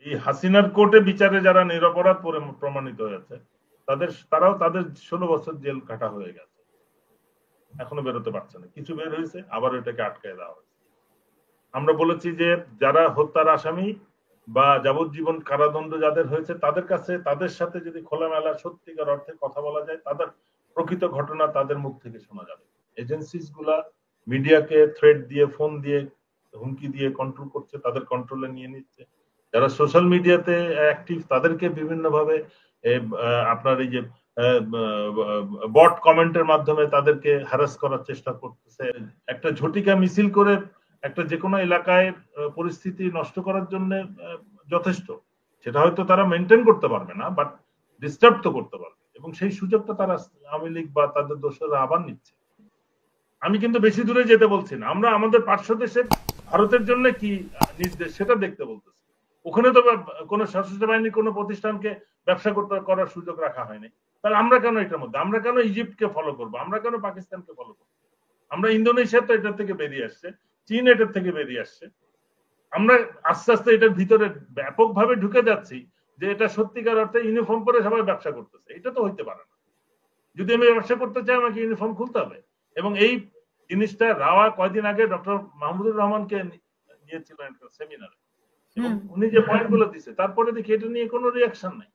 এই হাসিনার কোর্টে বিচারে যারা নিরপরাধ প্রমাণিত হয়েছে তারাও তাদের 16 বছর জেল কাটা হয়ে গেছে, এখনো বেরোতে পারছে না। কিছু বের হয়েছে, আবার এটাকে আটকায় দেওয়া হয়েছে। আমরা বলেছি যে যারা হত্যার আসামি বা যাবজ্জীবন কারাদণ্ড যাদের হয়েছে তাদের সাথে যদি খোলামেলা সত্যিকার অর্থে কথা বলা যায়, তাদের প্রকৃত ঘটনা তাদের মুখ থেকে শোনা যাবে। এজেন্সিস গুলা মিডিয়াকে থ্রেট দিয়ে, ফোন দিয়ে, হুমকি দিয়ে কন্ট্রোল করছে, তাদের কন্ট্রোলে নিয়ে নিচ্ছে। যারা সোশ্যাল মিডিয়াতে অ্যাক্টিভ তাদেরকে বিভিন্নভাবে আপনার এই যে বট কমেন্টের মাধ্যমে তাদেরকে হ্যারাস করার চেষ্টা করতেছে। একটা ঝটিকা মিছিল করে একটা যে কোনো এলাকায় পরিস্থিতি নষ্ট করার জন্য যথেষ্ট। সেটা হয়তো তারা মেনটেন করতে পারবে না, বাট ডিস্টার্ব তো করতে পারবে, এবং সেই সুযোগটা তারা আওয়ামী লীগ বা তাদের দোষরা আবার নিচ্ছে। আমি কিন্তু বেশি দূরে যেতে বলছি না, আমরা আমাদের পার্শ্ব দেশের ভারতের জন্য কি নির্দেশ সেটা দেখতে বলতেছি। ওখানে তো কোনো সশস্ত্র বাহিনীর কোনো প্রতিষ্ঠানকে ব্যবসা করার সুযোগ রাখা হয়নি। তাহলে আমরা কেন এটার মধ্যে, আমরা কেন ইজিপ্টকে ফলো করবো, আমরা কেন পাকিস্তানকে ফলো করবো? আমরা ইন্দোনেশিয়া তো এটার থেকে বেরিয়ে আসছে, চীন এটার থেকে বেরিয়ে আসছে। আমরা আস্তে আস্তে এটার ভিতরে ব্যাপকভাবে ঢুকে যাচ্ছি যে এটা সত্যিকার অর্থে ইউনিফর্ম পরে সবাই ব্যবসা করতেছে। এটা তো হইতে পারে না। যদি আমি ব্যবসা করতে চাই আমাকে ইউনিফর্ম খুলতে হবে। এবং এই জিনিসটা রাওয়া কয়দিন আগে ডক্টর মাহমুদুর রহমানকে নিয়েছিলেন একটা সেমিনারে, এবং উনি যে পয়েন্ট গুলো দিচ্ছে তারপরে দেখি এটা নিয়ে কোনো রিয়াকশন নাই।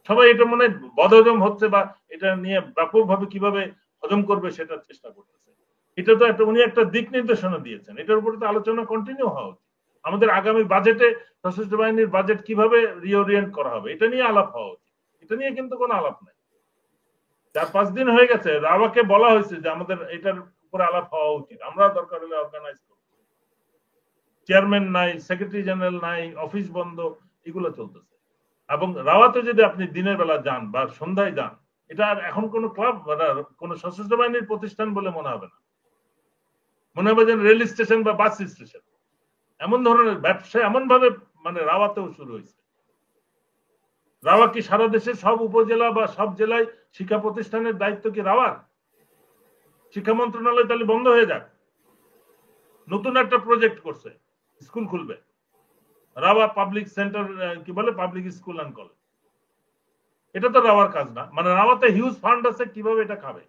সবাই এটা মনে বদহজম হচ্ছে বা এটা নিয়ে ব্যাপকভাবে কিভাবে হজম করবে সেটার চেষ্টা করতেছে। এটা তো একটা উনি একটা দিক নির্দেশনা দিয়েছেন, এটার উপরে তো আলোচনা কন্টিনিউ হওয়া উচিত। আমাদের আগামী বাজেটে সশস্ত্র বাহিনীর বাজেট কিভাবে রিওরিয়েন্ট করা হবে এটা নিয়ে আলাপ হওয়া উচিত। এটা নিয়ে কিন্তু কোনো আলাপ নাই। 4-5 দিন হয়ে গেছে, রাওয়াকে বলা হয়েছে যে আমাদের এটার উপরে আলাপ হওয়া উচিত, আমরা দরকার হলে অর্গানাইজ করব। চেয়ারম্যান নাই, সেক্রেটারি জেনারেল নাই, অফিস বন্ধ, এগুলো চলতেছে। এবং রাওয়াতে যদি আপনি দিনের বেলা যান বা সন্ধ্যায় যান, এটা এখন কোন ক্লাব কোন সশস্ত্র বাহিনীর প্রতিষ্ঠান বলে মনে হবে না। মনে হবে যেন রেল স্টেশন বা বাস স্টেশন। এমন ধরনের ব্যবসা এমন ভাবে মানে রাওয়াতেও শুরু হয়েছে। রাওয়া কি সারা দেশের সব উপজেলা বা সব জেলায় শিক্ষা প্রতিষ্ঠানের দায়িত্ব কি রাওয়ার? শিক্ষা মন্ত্রণালয় তাহলে বন্ধ হয়ে যাক। নতুন একটা প্রজেক্ট করছে, স্কুল খুলবে, রাওয়া পাবলিক সেন্টার, কি বলে, পাবলিক স্কুল অ্যান্ড কলেজ। এটা তো রাওয়ার কাজ না। মানে রাওয়াতে হিউজ ফান্ড আছে, কিভাবে এটা খাবে?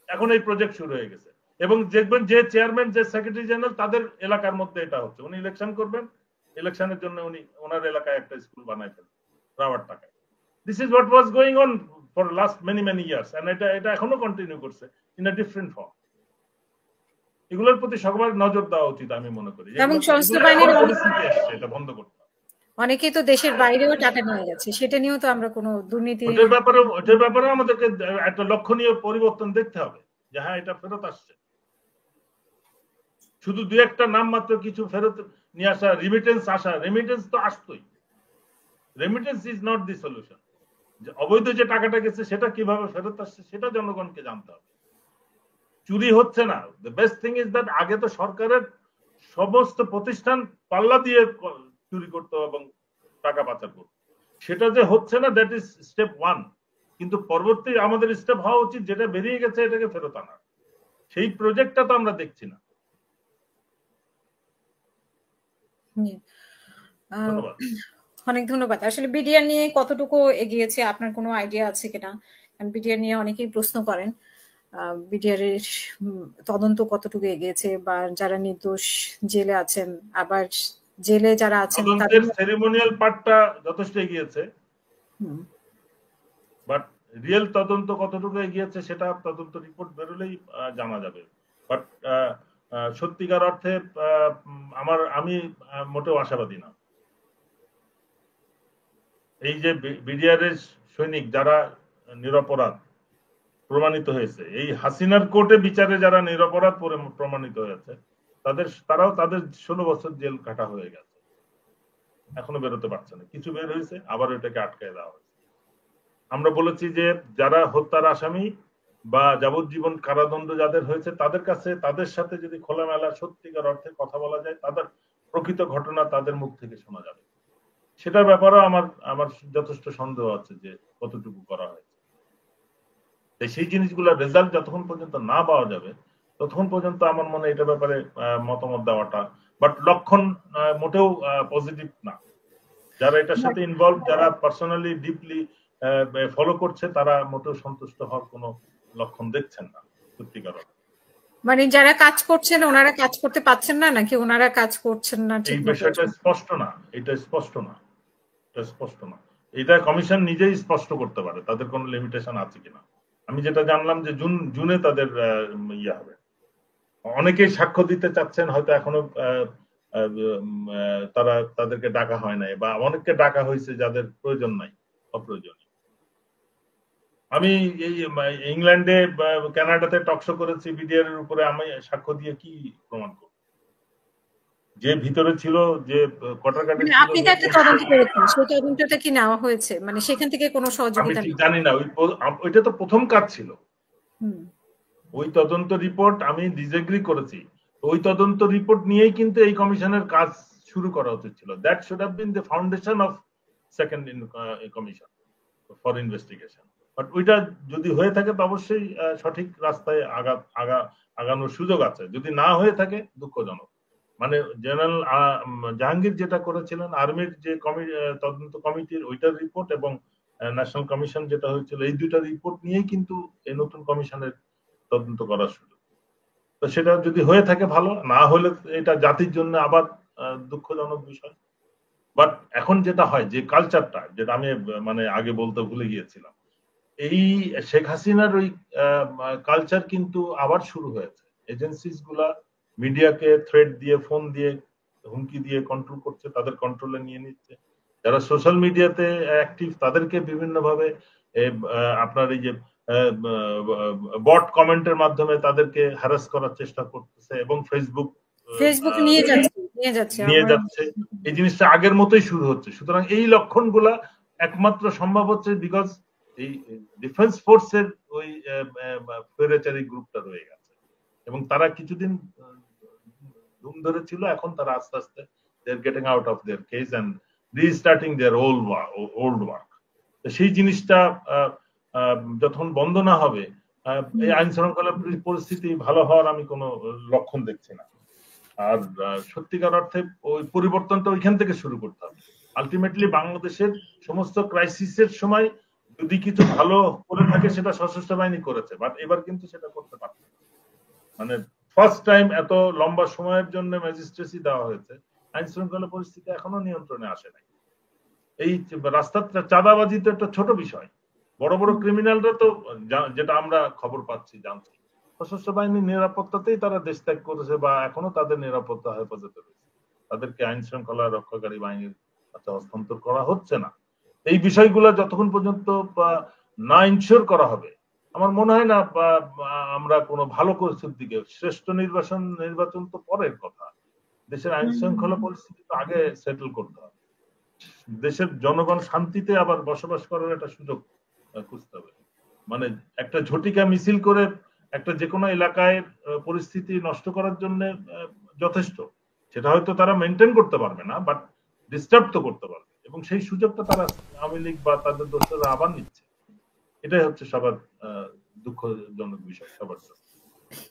এখন এই প্রজেক্ট শুরু হয়ে গেছে, এবং দেখবেন যে চেয়ারম্যান, যে সেক্রেটারি জেনারেল, তাদের এলাকার মধ্যে এটা হচ্ছে। উনি ইলেকশন করবেন, ইলেকশনের জন্য উনি ওনার এলাকায় একটা স্কুল বানাই ফেলেন রাওয়ার টাকায়। This is what was going on for last many years, and এটা এখনো কন্টিনিউ করছে ইন আ ডিফারেন্ট ফর্ম। এগুলোর প্রতি সবার নজর দেওয়া উচিত আমি মনে করি। এবং সশস্ত্র বাহিনীর পরিস্থিতি আসছে, এটা বন্ধ করতে হবে। অনেকেই তো দেশের বাইরেও টাকা নিয়ে গেছে, সেটা নিয়েও তো আমরা কোনো দুর্নীতি, ওটার ব্যাপারে আমাদেরকে একটা লক্ষণীয় পরিবর্তন দেখতে হবে, যে হ্যাঁ এটা ফেরত আসছে। শুধু দুই একটা নাম মাত্র কিছু ফেরত নিয়ে আসা, রেমিটেন্স আসা, রেমিটেন্স তো আসতোই। Remittance is not the solution. অবৈধ যে টাকাটা গেছে সেটা কিভাবে ফেরত আসছে সেটা জনগণকে জানতে হবে। চুরি হচ্ছে না। The best thing is that আগে তো সরকারের সমস্ত প্রতিষ্ঠান পাল্লা দিয়ে চুরি করতো এবং টাকা পাচার করতো, সেটা যে হচ্ছে না, দ্যাট ইজ স্টেপ 1। কিন্তু পরবর্তী আমাদের স্টেপ হওয়া উচিত যেটা বেরিয়ে গেছে এটাকে ফেরত আনা। সেই প্রজেক্টটা তো আমরা দেখছি না। অনেক ধন্যবাদ। আসলে বিডিআর নিয়ে কতটুকু এগিয়েছে আপনার কোনো আইডিয়া আছে কিনা? কারণ বিডিআর নিয়ে অনেকেই প্রশ্ন করেন, বিডিআর এর তদন্ত কতটুকু এগিয়েছে, বা যারা নির্দোষ জেলে আছেন, আবার জেলে যারা আছেন তাদের সেরিমনিয়াল পার্টটা যথেষ্ট এগিয়েছে, বাট রিয়েল তদন্ত কতটুকু এগিয়েছে সেটা তদন্ত রিপোর্ট বেরোলেই জানা যাবে। বাট সত্যিকার অর্থে আমি মোটেও আশাবাদী না। এই যে বিডিআর এর সৈনিক যারা নিরপরাধ প্রমাণিত হয়েছে, এই হাসিনার কোর্টে বিচারে যারা নিরপরাধ প্রমাণিত হয়েছে, তারাও তাদের 16 বছর জেল কাটা হয়ে গেছে, এখনো বেরোতে পারছে না। কিছু বের হয়েছে, আবার ওইটাকে আটকায় দেওয়া হয়েছে। আমরা বলেছি যে যারা হত্যার আসামি বা যাবজ্জীবন কারাদণ্ড যাদের হয়েছে তাদের সাথে যদি খোলামেলা সত্যিকার অর্থে কথা বলা যায়, তাদের প্রকৃত ঘটনা তাদের মুখ থেকে শোনা যাবে। সেটার ব্যাপারেও আমার যথেষ্ট সন্দেহ আছে যে কতটুকু করা হয়েছে। সেই জিনিসগুলোর রেজাল্ট যতক্ষণ পর্যন্ত না পাওয়া যাবে ততক্ষণ পর্যন্ত আমার মনে হয় এটা ব্যাপারে মতামত দেওয়াটা, বাট লক্ষণ মোটেও পজিটিভ না। যারা এটার সাথে ইনভলভ, যারা পার্সোনালি ডিপলি ফলো করছে, তারা মোটেও সন্তুষ্ট হওয়ার কোনো লক্ষণ দেখছেন না সত্যিকার অর্থে। মানে যারা কাজ করছেন ওনারা কাজ করতে পারছেন না, নাকি ওনারা কাজ করছেন না ঠিক এই মতো? বিষয়টা স্পষ্ট না, এটা স্পষ্ট না, এটা স্পষ্ট না। এটা কমিশন নিজেই স্পষ্ট করতে পারে তাদের কোনো লিমিটেশন আছে কিনা। আমি যেটা জানলাম যে জুনে তাদের ইয়ে হবে। অনেকেই সাক্ষ্য দিতে চাচ্ছেন, হয়তো এখনো তারা তাদেরকে ডাকা হয় নাই, বা অনেককে ডাকা হয়েছে যাদের প্রয়োজন নাই, অপ্রয়োজনীয়। আমি এই ইংল্যান্ডে কানাডাতে টকশো করেছি বিডিআর এর উপরে, আমি সাক্ষ্য দিয়ে কি প্রমাণ করব? যে ভিতরে ছিল, যে কটারকাটি ছিল, আপনি তো একটা তদন্ত করেছেন, সেই তদন্তটা কি নেওয়া হয়েছে? মানে সেখান থেকে কোনো আমি সহযোগিতা? ঠিক জানি না, ওইটা তো প্রথম কাজ ছিল। হুম। ওই তদন্ত রিপোর্ট আমি ডিসএগ্রি করেছি। ওই তদন্ত রিপোর্ট নিয়েই কিন্তু এই কমিশনের কাজ শুরু করা উচিত ছিল। That should have been the foundation of second commission for investigation. But ওইটা যদি হয়ে থাকে তো অবশ্যই সঠিক রাস্তায় আগানোর সুযোগ আছে। যদি না হয়ে থাকে দুঃখজনক। মানে জেনারেল জাহাঙ্গীর যেটা করেছিলেন, আর্মির যে তদন্ত কমিটির ওইটার রিপোর্ট এবং ন্যাশনাল কমিশন যেটা হয়েছিল, এই দুইটা রিপোর্ট নিয়েই কিন্তু এই নতুন কমিশনের তদন্ত করার সুযোগ। তো সেটা যদি হয়ে থাকে ভালো, না হলে এটা জাতির জন্য আবার দুঃখজনক বিষয়। বাট এখন যেটা হয়, যে কালচারটা, যেটা আমি মানে আগে বলতে ভুলে গিয়েছিলাম, এই শেখ হাসিনার ওই কালচার কিন্তু আবার শুরু হয়েছে। এজেন্সিস গুলা মিডিয়াকে থ্রেট দিয়ে, ফোন দিয়ে, হুমকি দিয়ে কন্ট্রোল করছে, তাদের কন্ট্রোলে নিয়ে নিচ্ছে। যারা সোশ্যাল মিডিয়াতে অ্যাক্টিভ তাদেরকে বিভিন্ন ভাবে আপনার এই যে বট কমেন্টের মাধ্যমে তাদেরকে হ্যারাস করার চেষ্টা করতেছে, এবং ফেসবুক নিয়ে যাচ্ছে। এই জিনিসটা আগের মতোই শুরু হচ্ছে। সুতরাং এই লক্ষণগুলা একমাত্র সম্ভব হচ্ছে বিকজ এই ডিফেন্স ফোর্সের ওই ফেরেচারি গ্রুপটা রয়ে গেছে, এবং তারা কিছুদিন ধুম ধরেছিল। এখন তারা আস্তে আস্তে they are getting out of their case and restarting their old work. সেই জিনিসটা যখন বন্ধ না হবে, এই আইন শৃঙ্খলা পরিস্থিতি ভালো হওয়ার আমি কোনো লক্ষণ দেখছি না। আর সত্যিকার অর্থে ওই পরিবর্তনটা ওইখান থেকে শুরু করতে হবে। আলটিমেটলি বাংলাদেশের সমস্ত ক্রাইসিসের সময় যদি কিছু ভালো করে থাকে সেটা সশস্ত্র বাহিনী করেছে, বাট এবার কিন্তু সেটা করতে পারছে না। মানে ফার্স্ট টাইম এত লম্বা সময়ের জন্য ম্যাজিস্ট্রেসি দেওয়া হয়েছে, আইন শৃঙ্খলা পরিস্থিতি এখনো নিয়ন্ত্রণে আসে নাই। এই রাস্তার চাঁদাবাজি তো একটা ছোট বিষয়, বড় বড় ক্রিমিনালরা তো, যেটা আমরা খবর পাচ্ছি, জানছি, সশস্ত্র বাহিনীর নিরাপত্তাতেই তারা দেশ ত্যাগ করেছে, বা এখনো তাদের নিরাপত্তা হেফাজতে রয়েছে। তাদেরকে আইন শৃঙ্খলা রক্ষাকারী বাহিনীর কাছে হস্তান্তর করা হচ্ছে না। এই বিষয়গুলো যতক্ষণ পর্যন্ত না ইনশিওর করা হবে, আমার মনে হয় না আমরা কোনো ভালো পরিস্থিতির দিকে। শ্রেষ্ঠ নির্বাচন তো পরের কথা, দেশের আইন শৃঙ্খলা পরিস্থিতি তো আগে সেটেল করতে হবে। দেশের জনগণ শান্তিতে আবার বসবাস করার একটা সুযোগ খুঁজতে হবে। মানে একটা ঝটিকা মিছিল করে একটা যে কোনো এলাকায় পরিস্থিতি নষ্ট করার জন্য যথেষ্ট, সেটা হয়তো তারা মেনটেন করতে পারবে না, বাট ডিস্টার্ব তো করতে পারবে, এবং সেই সুযোগটা তারা আওয়ামী লীগ বা তাদের দোষরা আবার নিচ্ছে। এটাই হচ্ছে সবার দুঃখজনক বিষয় সবার জন্য।